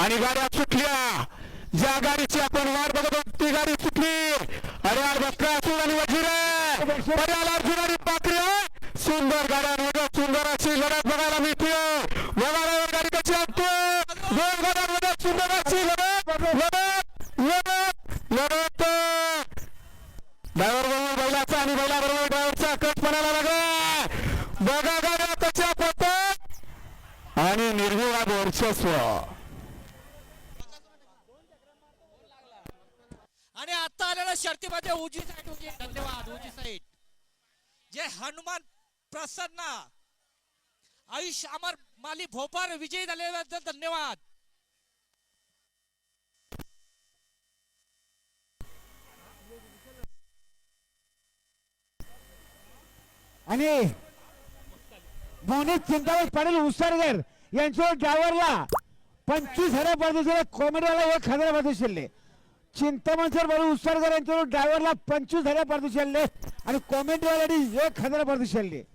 आणि गाड्या सुटल्या. ज्या गाडीची आपण वाट बघत होतो ती गाडी सुटली. अरे यार बक्का असून आणि वजीर अर्जुन आणि पाखरे सुंदर गाड्यांमध्ये सुंदर अशी लढत बघायला मिळते. बघा गाडी कशी असतो. दोन गाड्यांमध्ये सुंदर अशी लढत लढत लढत लढत ड्रायव्हर बरोबर बैलाचा आणि बैलाबरोबर ड्रायव्हरचा कट पणाला लागला. बघा गाड्या कशा पडतात आणि निर्विवाद वर्चस्व. आणि आता आलेल्या शर्तीमध्ये उजी साईड उजी धन्यवाद उजी साईड जे हनुमान प्रसन्न आयुष अमर माली भोपाळ विजयी झाल्याबद्दल धन्यवाद. आणि मोनित चिंतामणी पाटील उसरगर यांच्या ड्रायव्हरला 25,000 पारितोषिक. कॉमेडीवाला 1,000 पारितोषिक. चिंतामण सर बरोबर उसरगर यांच्यावर ड्रायव्हरला 25,000 पारितोषिक आणि कॉमेडीवाल्याने 1,000 पारितोषिक.